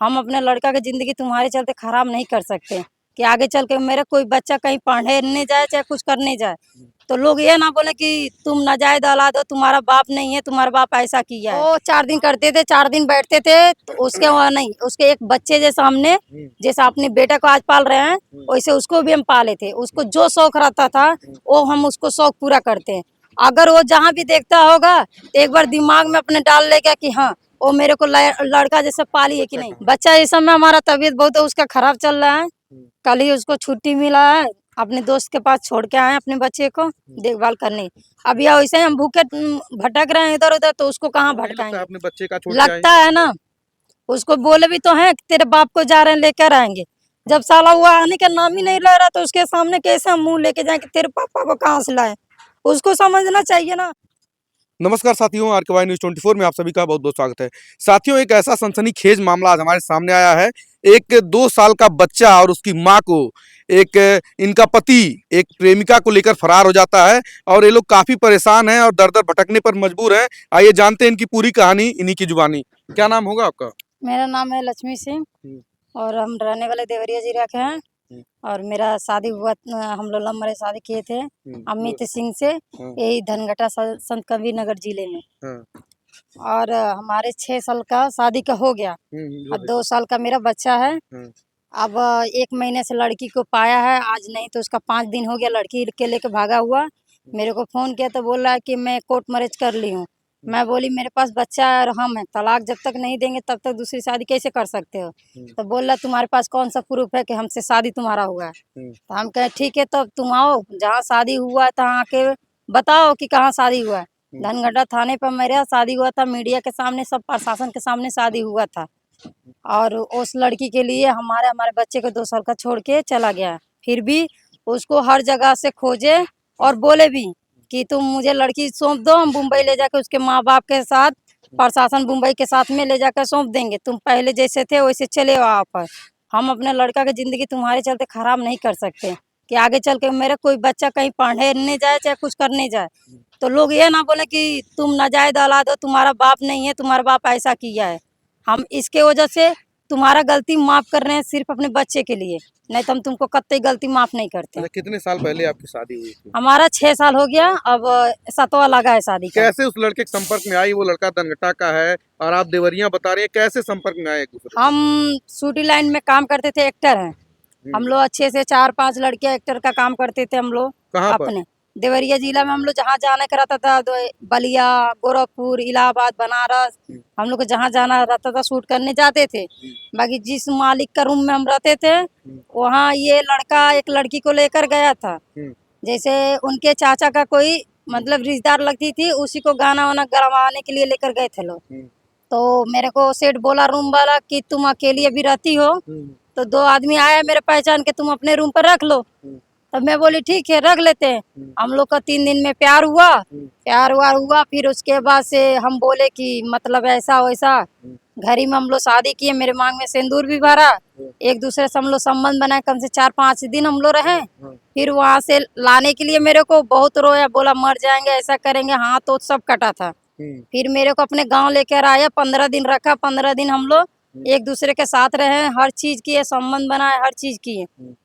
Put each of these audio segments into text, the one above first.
हम अपने लड़का की जिंदगी तुम्हारे चलते खराब नहीं कर सकते कि आगे चल के मेरा कोई बच्चा कहीं पढ़ने जाए चाहे कुछ करने जाए तो लोग ये ना बोले कि तुम नाजायज औलाद हो, तुम्हारा बाप नहीं है, तुम्हारा बाप ऐसा किया है। वो 4 दिन करते थे, 4 दिन बैठते थे, तो उसके वहाँ नहीं, उसके एक बच्चे जैसा हमने जैसा अपने बेटे को आज पाल रहे हैं वैसे उसको भी हम पाले थे। उसको जो शौक रहता था वो हम उसको शौक पूरा करते हैं। अगर वो जहाँ भी देखता होगा तो एक बार दिमाग में अपने डाल लेगा कि हाँ वो मेरे को लड़का जैसे पाली है कि नहीं। बच्चा इस समय हमारा तबीयत बहुत उसका खराब चल रहा है। कल ही उसको छुट्टी मिला है, अपने दोस्त के पास छोड़ के आए अपने बच्चे को देखभाल करने। अब या वैसे हम भूखे भटक रहे हैं इधर उधर, तो उसको कहाँ भटकाएंगे। अपने बच्चे का लगता है ना, उसको बोले भी तो है तेरे बाप को जा रहे हैं लेकर आएंगे, जब साला हुआ आने का नाम ही नहीं ले रहा तो उसके सामने कैसे हम मुंह लेके जाए कि तेरे पापा को कहाँ से लाए। उसको समझना चाहिए ना। नमस्कार साथियों, RKY न्यूज़ 24 में आप सभी का बहुत बहुत स्वागत है। साथियों, एक ऐसा सनसनीखेज मामला आज हमारे सामने आया है। एक 2 साल का बच्चा और उसकी मां को इनका पति एक प्रेमिका को लेकर फरार हो जाता है और ये लोग काफी परेशान हैं और दर दर भटकने पर मजबूर हैं। आइए जानते हैं इनकी पूरी कहानी इन्हीं की जुबानी। क्या नाम होगा आपका? मेरा नाम है लक्ष्मी सिंह और हम रहने वाले देवरिया जिला के हैं। और मेरा शादी हुआ, हम लोग लव मैरिज शादी किए थे अमित सिंह से, यही धनघटा संत कबीर नगर जिले में। और हमारे 6 साल का शादी का हो गया, अब 2 साल का मेरा बच्चा है। अब 1 महीने से लड़की को पाया है, आज नहीं तो उसका 5 दिन हो गया लड़की के लेके भागा हुआ। मेरे को फोन किया तो बोल रहा है कि मैं कोर्ट मैरिज कर ली हूँ। मैं बोली मेरे पास बच्चा है और हम है, तलाक जब तक नहीं देंगे तब तक दूसरी शादी कैसे कर सकते हो। तो बोल रहा तुम्हारे पास कौन सा प्रूफ है कि हमसे शादी तुम्हारा हुआ है। तो हम कहे ठीक है, तो तुम आओ जहाँ शादी हुआ है तहाँ आके बताओ कि कहाँ शादी हुआ है। धनगढ़ा थाने पर मेरा शादी हुआ था, मीडिया के सामने, सब प्रशासन के सामने शादी हुआ था। और उस लड़की के लिए हमारे बच्चे को 2 साल का छोड़ के चला गया। फिर भी उसको हर जगह से खोजे और बोले भी कि तुम मुझे लड़की सौंप दो, हम मुंबई ले जाकर उसके माँ बाप के साथ, प्रशासन मुंबई के साथ में ले जाकर सौंप देंगे, तुम पहले जैसे थे वैसे चले वहाँ पर। हम अपने लड़का की जिंदगी तुम्हारे चलते खराब नहीं कर सकते कि आगे चल के मेरा कोई बच्चा कहीं पढ़ने जाए चाहे कुछ करने जाए तो लोग ये ना बोले कि तुम नाजायज औलाद हो, तुम्हारा बाप नहीं है, तुम्हारा बाप ऐसा किया है। हम इसके वजह से तुम्हारा गलती माफ कर रहे हैं सिर्फ अपने बच्चे के लिए, नहीं तो हम तुमको कतई गलती माफ नहीं करते। अच्छा, कितने साल पहले आपकी शादी हुई थी? हमारा 6 साल हो गया, अब 7वां लगा है शादी का। कैसे उस लड़के के संपर्क में आई? वो लड़का धनघटा का है और आप देवरिया बता रहे हैं, कैसे संपर्क में आए एक दूसरे? हम शूटिंग लाइन में काम करते थे, एक्टर हैं हम लोग, अच्छे से 4-5 लड़के एक्टर का काम करते थे हम लोग। कहाँ पर? अपने देवरिया जिला में हम लोग जहाँ जाने का रहता था, बलिया, गोरखपुर, इलाहाबाद, बनारस, हम लोग को जहाँ जाना रहता था शूट करने जाते थे। बाकी जिस मालिक का रूम में हम रहते थे वहाँ ये लड़का एक लड़की को लेकर गया था। जैसे उनके चाचा का कोई मतलब रिश्तेदार लगती थी, उसी को गाना वाना गरवाने के लिए लेकर गए थे लोग। तो मेरे को सेठ बोला रूम वाला कि तुम अकेली अभी रहती हो, तो 2 आदमी आया मेरे पहचान के, तुम अपने रूम पर रख लो। तब मैं बोली ठीक है रख लेते हैं। हम लोग का 3 दिन में प्यार हुआ। फिर उसके बाद से हम बोले कि मतलब ऐसा वैसा, घर ही में हम लोग शादी किए, मेरे मांग में सिंदूर भी भरा, एक दूसरे से हम लोग संबंध बनाए, कम से 4-5 दिन हम लोग रहे। फिर वहाँ से लाने के लिए मेरे को बहुत रोया, बोला मर जाएंगे, ऐसा करेंगे, हाँ तो सब कटा था। फिर मेरे को अपने गांव लेकर आया, 15 दिन रखा, 15 दिन हम लोग एक दूसरे के साथ रहे, हर चीज किए, संबंध बनाए, हर चीज किए।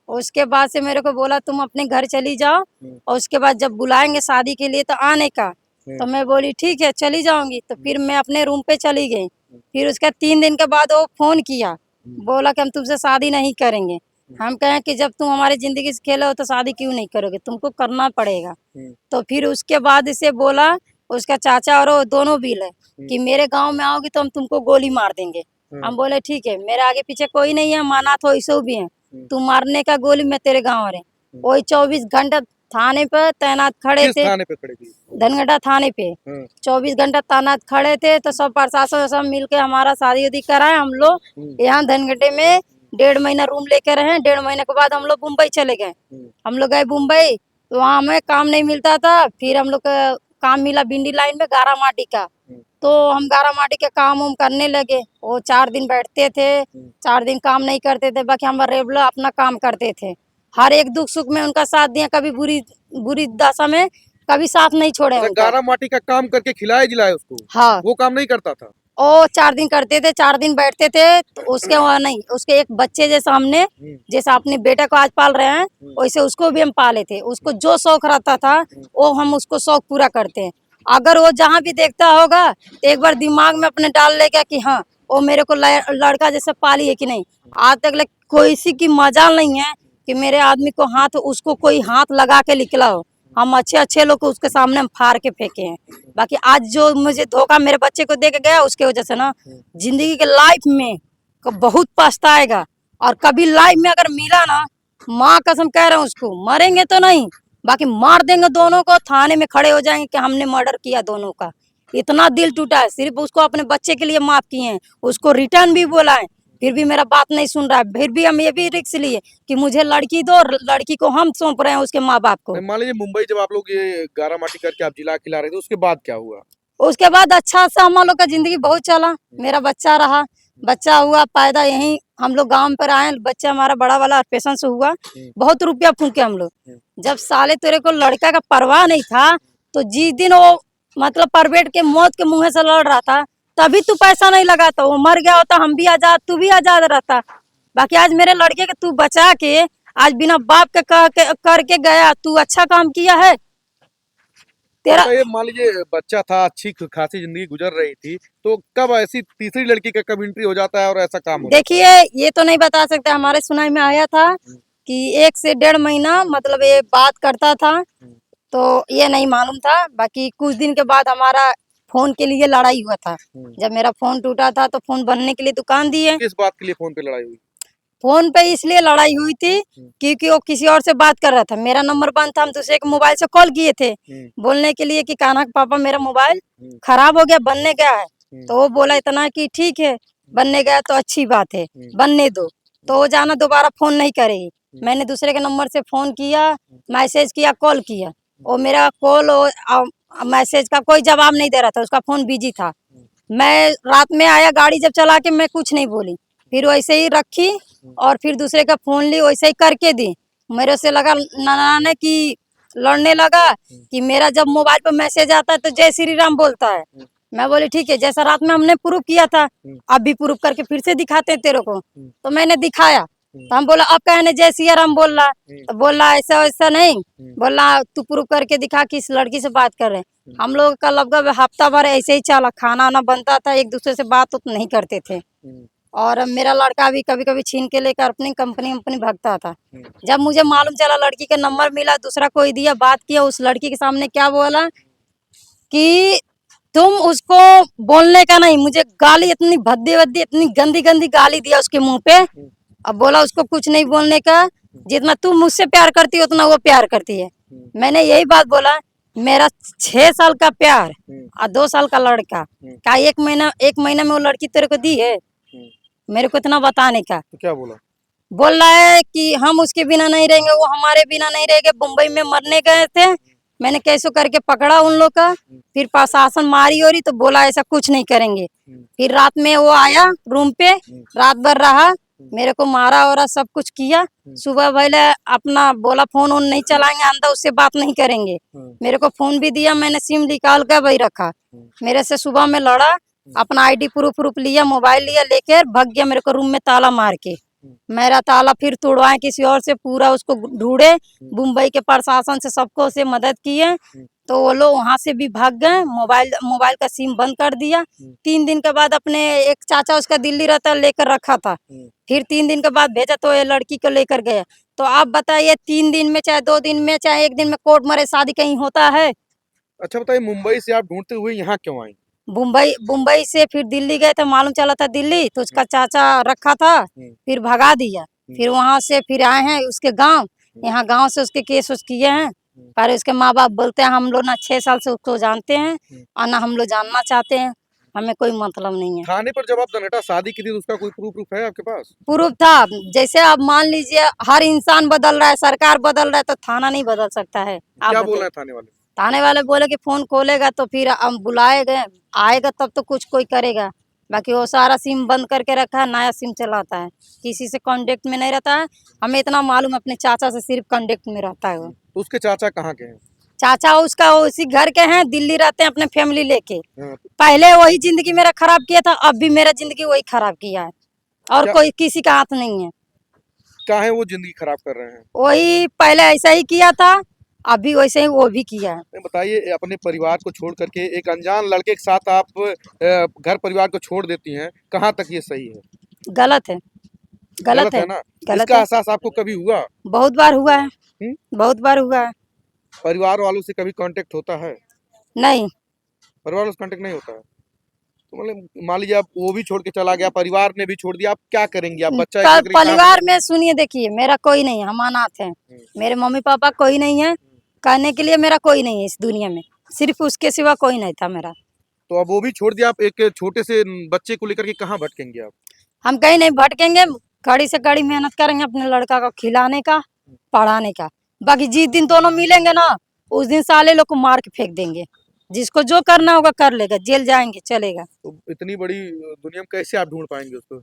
उसके बाद से मेरे को बोला तुम अपने घर चली जाओ और उसके बाद जब बुलाएंगे शादी के लिए तो आने का। तो मैं बोली ठीक है चली जाऊंगी। तो फिर मैं अपने रूम पे चली गई। फिर उसके 3 दिन के बाद वो फोन किया, बोला कि हम तुमसे शादी नहीं करेंगे। हम कहें कि जब तुम हमारी जिंदगी से खेले हो तो शादी क्यों नहीं करोगे, तुमको करना पड़ेगा। तो फिर उसके बाद इसे बोला उसका चाचा और वो दोनों भी है कि मेरे गांव में आओगी तो हम तुमको गोली मार देंगे। हम बोले ठीक है, मेरे आगे पीछे कोई नहीं है, माना तो ऐसे भी है, तू मारने का गोली में तेरे गाँव रहे। वही 24 घंटा थाने पे तैनात खड़े थे। थाने पे खड़े थे? धनगढ़ा थाने पे 24 घंटा तैनात खड़े थे। तो सब प्रशासन सब मिलके हमारा शादी उदी कराए। हम लोग यहाँ धनगढ़े में 1.5 महीना रूम लेके रहे। 1.5 महीने के बाद हम लोग मुंबई चले गए। हम लोग गए मुंबई तो वहाँ हमें काम नहीं मिलता था। फिर हम लोग का काम मिला भिंडी लाइन में गारा माटी का, तो हम गारा माटी के काम उम करने लगे। वो 4 दिन बैठते थे, 4 दिन काम नहीं करते थे, बाकी हम रेगुलर अपना काम करते थे। हर एक दुख सुख में उनका साथ दिया, कभी बुरी दशा में कभी साथ नहीं छोड़े। गारा माटी का काम करके खिलाए जिलाए उसको? हाँ, वो काम नहीं करता था? और 4 दिन करते थे, 4 दिन बैठते थे, तो उसके वहाँ नहीं, उसके एक बच्चे जैसे हमने, जैसा अपने बेटे को आज पाल रहे हैं, वैसे उसको भी हम पाले थे। उसको जो शौक रहता था वो हम उसको शौक पूरा करते हैं। अगर वो जहाँ भी देखता होगा तो एक बार दिमाग में अपने डाल लेगा कि हाँ वो मेरे को लड़का जैसे पाली है कि नहीं। आज तक कोई सी की मजाल नहीं है कि मेरे आदमी को हाथ, उसको कोई हाथ लगा के निकला हो। हम अच्छे अच्छे लोग को उसके सामने हम फाड़ के फेंके हैं। बाकी आज जो मुझे धोखा मेरे बच्चे को दे के गया, उसके वजह से ना जिंदगी के लाइफ में बहुत पछताएगा। और कभी लाइफ में अगर मिला ना, माँ कसम कह रहा हूँ, उसको मरेंगे तो नहीं, बाकी मार देंगे दोनों को, थाने में खड़े हो जाएंगे कि हमने मर्डर किया दोनों का। इतना दिल टूटा है। सिर्फ उसको अपने बच्चे के लिए माफ किए हैं, उसको रिटर्न भी बोला है, फिर भी मेरा बात नहीं सुन रहा है। फिर भी हम ये भी रिस्क लिए कि मुझे लड़की दो, और लड़की को हम सौंप रहे हैं उसके माँ बाप को। मान लीजिए मुंबई जब आप लोग ये गारा माटी करके आप जिला खिला रहे थे, उसके बाद क्या हुआ? उसके बाद अच्छा सा हम लोग का जिंदगी बहुत चला। मेरा बच्चा रहा, बच्चा हुआ पैदा यहीं हम लोग गांव पर आए। बच्चा हमारा बड़ा वाला ऑपरेशन से हुआ, बहुत रुपया फूके हम लोग। जब साले तेरे को लड़का का परवाह नहीं था, तो जिस दिन वो मतलब परवेट के मौत के मुंह से लड़ रहा था, तभी तू पैसा नहीं लगाता। वो मर गया होता, हम भी आजाद, तू भी आजाद रहता। बाकी आज मेरे लड़के के तू बचा के, आज बिना बाप के करके गया, तू अच्छा काम किया है तेरा। तो ये मान लीजिए बच्चा था, अच्छी खासी जिंदगी गुजर रही थी, तो कब ऐसी तीसरी लड़की का कब एंट्री हो जाता है और ऐसा काम हो जाता देखिए, ये तो नहीं बता सकते। हमारे सुनाई में आया था कि 1 से 1.5 महीना मतलब ये बात करता था, तो ये नहीं मालूम था। बाकी कुछ दिन के बाद हमारा फोन के लिए लड़ाई हुआ था। जब मेरा फोन टूटा था तो फोन बनने के लिए दुकान दी है। किस बात के लिए फोन पे लड़ाई हुई? फोन पे इसलिए लड़ाई हुई थी क्योंकि वो किसी और से बात कर रहा था। मेरा नंबर बंद था, हम दूसरे के मोबाइल से कॉल किए थे बोलने के लिए कि कान्हा पापा मेरा मोबाइल खराब हो गया, बनने गया है। तो वो बोला इतना कि ठीक है, बनने गया तो अच्छी बात है, बनने दो। तो वो जाना दोबारा फोन नहीं करेगी। मैंने दूसरे के नंबर से फोन किया, मैसेज किया, कॉल किया, और मेरा कॉल और मैसेज का कोई जवाब नहीं दे रहा था, उसका फोन बिजी था। मैं रात में आया गाड़ी जब चला के, मैं कुछ नहीं बोली, फिर वैसे ही रखी और फिर दूसरे का फोन ली, वैसे ही करके दी। मेरे से लगा नाने की लड़ने लगा कि मेरा जब मोबाइल पर मैसेज आता है तो जय श्री राम बोलता है। मैं बोली ठीक है, जैसा रात में हमने प्रूफ किया था, अब भी प्रूफ करके फिर से दिखाते हैं तेरे को। तो मैंने दिखाया, तो हम बोला अब कहने जय सिया राम बोल रहा। तो बोल रहा ऐसा वैसा नहीं, बोल रहा तू प्रूफ करके दिखा कि इस लड़की से बात कर रहे हैं। हम लोग का लगभग हफ्ता भर ऐसे ही चला, खाना ना बनता था, एक दूसरे से बात तो नहीं करते थे। और मेरा लड़का भी कभी कभी छीन के लेकर अपनी कंपनी भागता था। जब मुझे मालूम चला लड़की का नंबर मिला, दूसरा कोई दिया, बात किया, उस लड़की के सामने क्या बोला कि तुम उसको बोलने का नहीं, मुझे गाली इतनी भद्दी भद्दी, इतनी गंदी गंदी गाली दिया उसके मुंह पे। अब बोला उसको कुछ नहीं बोलने का, जितना तू मुझसे प्यार करती है उतना वो प्यार करती है। मैंने यही बात बोला, मेरा 6 साल का प्यार और 2 साल का लड़का, क्या 1 महीना में वो लड़की तेरे को दी है? मेरे को इतना बताने का। तो क्या बोला? बोल रहा है कि हम उसके बिना नहीं रहेंगे, वो हमारे बिना नहीं रहेंगे। मुंबई में मरने गए थे, मैंने कैसे करके पकड़ा उन लोग का, फिर प्रशासन मारी हो रही, तो बोला ऐसा कुछ नहीं करेंगे। फिर रात में वो आया रूम पे, रात भर रहा, मेरे को मारा और सब कुछ किया। सुबह पहले अपना बोला फोन वोन नहीं चलाएंगे, अंदर उससे बात नहीं करेंगे। मेरे को फोन भी दिया, मैंने सिम निकाल कर वही रखा। मेरे से सुबह में लड़ा, अपना आईडी प्रूफ लिया, मोबाइल लिया, लेकर भाग गया मेरे को रूम में ताला मार के। मेरा ताला फिर तोड़वाए किसी और से, पूरा उसको ढूंढे, मुंबई के प्रशासन से सबको से मदद किए, तो वो लोग वहां से भी भाग गए। मोबाइल का सिम बंद कर दिया। 3 दिन के बाद अपने एक चाचा उसका दिल्ली रहता लेकर रखा था, फिर 3 दिन के बाद भेजा तो ये लड़की को लेकर गया। तो आप बताइए 3 दिन में चाहे 2 दिन में चाहे 1 दिन में कोर्ट मरे शादी कहीं होता है? अच्छा बताइए, मुंबई से आप ढूंढते हुए यहाँ क्यों आई? मुंबई से फिर दिल्ली गए थे, मालूम चला था दिल्ली, तो उसका चाचा रखा था, फिर भगा दिया। फिर वहां से फिर आए हैं उसके गांव, यहाँ गांव से उसके केस उस किए हैं। पर उसके माँ बाप बोलते हैं हम लोग ना 6 साल से उसको जानते हैं और ना हम लोग जानना चाहते हैं, हमें कोई मतलब नहीं है। थाने पर जब आप दनहटा शादी की थी तो उसका कोई प्रूफ है आपके पास? प्रूफ था। जैसे आप मान लीजिए हर इंसान बदल रहा है, सरकार बदल रहा है, तो थाना नहीं बदल सकता है। आप क्या बोल बताइए। रहे हैं थाने वाले? थाने वाले बोले कि फोन खोलेगा तो फिर हम बुलाए गए, आएगा तब तो कुछ कोई करेगा। बाकी वो सारा सिम बंद करके रखा है, नया सिम चलाता है, किसी से कांटेक्ट में नहीं रहता है। हमें इतना मालूम, अपने चाचा से सिर्फ कांटेक्ट में रहता है वो। तो उसके चाचा कहाँ के हैं? चाचा उसका उसी घर के हैं, दिल्ली रहते हैं अपने फैमिली लेके। हाँ, पहले वही जिंदगी मेरा खराब किया था, अब भी मेरा जिंदगी वही खराब किया है, और क्या कोई किसी का हाथ नहीं है। काहे वो जिंदगी खराब कर रहे हैं? वही पहले ऐसा ही किया था, अभी वैसे ही वो भी किया है। नहीं, बताइए, अपने परिवार को छोड़ करके एक अनजान लड़के के साथ आप घर परिवार को छोड़ देती हैं, कहाँ तक ये सही है? गलत है, गलत है, ना? गलत इसका है। एहसास आपको कभी हुआ? बहुत बार हुआ है, हुँ? बहुत बार हुआ है। परिवार वालों से कभी कांटेक्ट होता है? नहीं, परिवार वालों से कांटेक्ट नहीं होता है? तो मतलब मान लीजिए आप वो भी छोड़ के चला गया, परिवार ने भी छोड़ दिया, आप क्या करेंगी? आप बच्चा एक लेकर के कहाँ परिवार भागेंगी? में सुनिए, देखिए मेरा कोई नहीं है, हम अनाथ हैं। हुँ, मेरे मम्मी पापा कोई नहीं है, कहने के लिए मेरा कोई नहीं है इस दुनिया में, सिर्फ उसके सिवा कोई नहीं था मेरा। तो अब वो भी छोड़ दिया, आप एक छोटे से बच्चे को लेकर के कहाँ भटकेंगे आप? हम कहीं नहीं भटकेंगे, कड़ी से कड़ी मेहनत करेंगे अपने लड़का को खिलाने का, पढ़ाने का। बाकी जिस दिन दोनों मिलेंगे ना, उस दिन साले लोग को मार के फेंक देंगे। जिसको जो करना होगा कर लेगा, जेल जाएंगे चलेगा। तो इतनी बड़ी दुनिया में कैसे आप ढूँढ पाएँगे उसको?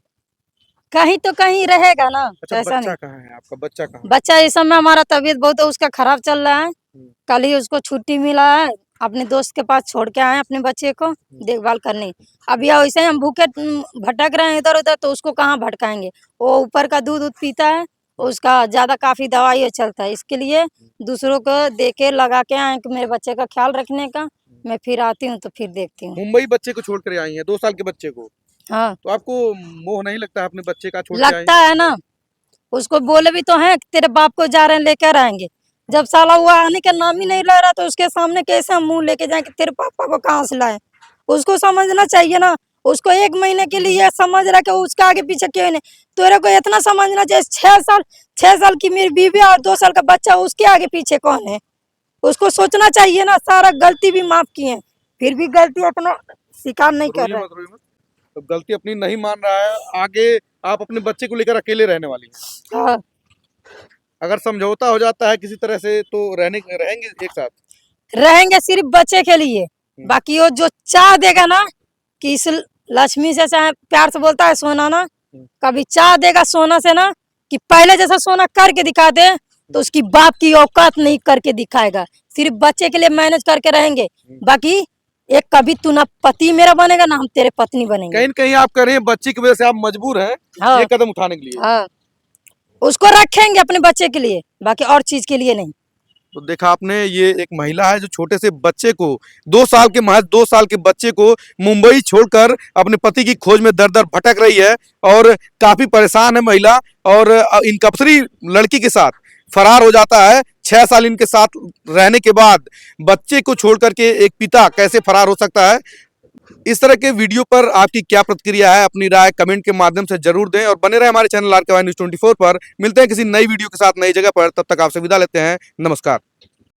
कहीं तो कहीं रहेगा ना, अच्छा, ऐसा बच्चा नहीं। कहाँ है आपका? बच्चा कहाँ है? बच्चा इस समय हमारा तबीयत बहुत उसका खराब चल रहा है। हुँ, कल ही उसको छुट्टी मिला है, अपने दोस्त के पास छोड़ के आए हैं अपने बच्चे को हुँ। देखभाल करने। अभी वैसे ही हम भूखे भटक रहे हैं इधर उधर, तो उसको कहाँ भटकाएंगे। वो ऊपर का दूध दूध पीता है, उसका ज्यादा काफी दवाई चलता है, इसके लिए दूसरों को दे के लगा के आए कि मेरे बच्चे का ख्याल रखने का। मैं फिर आती हूँ तो फिर देखती हूँ। मुंबई बच्चे को छोड़ कर आई हैं, 2 साल के बच्चे को। हाँ, तो आपको मोह नहीं लगता है अपने बच्चे का छोड़ के आई लगता हैं? है ना। उसको बोले भी तो हैं कि तेरे बाप को जा रहे हैं लेकर आएंगे। जब साला हुआ आने का नाम ही नहीं ले रहा, तो उसके सामने कैसे हम मुंह लेके जाएं कि तेरे पापा को कहाँ से लाए। उसको समझना चाहिए ना। उसको 1 महीने के लिए समझ रहा कि उसका आगे पीछे क्यों नहीं। तेरे को इतना समझना चाहिए, 6 साल की मेरी बीवी और 2 साल का बच्चा, उसके आगे पीछे कौन है। उसको सोचना चाहिए ना। सारा गलती भी माफ किए, फिर भी गलती अपना स्वीकार नहीं कर रोइए रहा मत, रोइए मत। तो गलती अपनी नहीं मान रहा है, आगे आप अपने बच्चे को लेकर अकेले रहने वाली हैं। है। हाँ, अगर समझौता हो जाता है किसी तरह से तो रहेंगे एक साथ। रहेंगे सिर्फ बच्चे के लिए। बाकी वो जो चाह देगा ना कि इस लक्ष्मी से चाहे प्यार से बोलता है सोना ना, कभी चाह देगा सोना से ना कि पहले जैसा सोना करके दिखा दे, तो उसकी बाप की औकात नहीं करके दिखाएगा। सिर्फ बच्चे के लिए मैनेज करके रहेंगे। बाकी एक कभी तू ना पति मेरा बनेगा ना हम तेरे पत्नी बनेंगे। कहीं न कहीं आप कर रहे हैं, बच्चे की वजह से आप मजबूर हैं हाँ, ये कदम उठाने के लिए। हाँ, उसको रखेंगे अपने बच्चे के लिए, बाकी और चीज के लिए नहीं। तो देखा आपने, ये एक महिला है जो छोटे से बच्चे को 2 साल के, महज 2 साल के बच्चे को मुंबई छोड़कर अपने पति की खोज में दर-दर भटक रही है और काफ़ी परेशान है महिला। और इन कपसरी लड़की के साथ फरार हो जाता है। 6 साल इनके साथ रहने के बाद बच्चे को छोड़ कर के एक पिता कैसे फरार हो सकता है। इस तरह के वीडियो पर आपकी क्या प्रतिक्रिया है, अपनी राय कमेंट के माध्यम से जरूर दें और बने रहे हमारे चैनल आरकेवाई न्यूज़ 24 पर। मिलते हैं किसी नई वीडियो के साथ नई जगह पर, तब तक आपसे विदा लेते हैं। नमस्कार।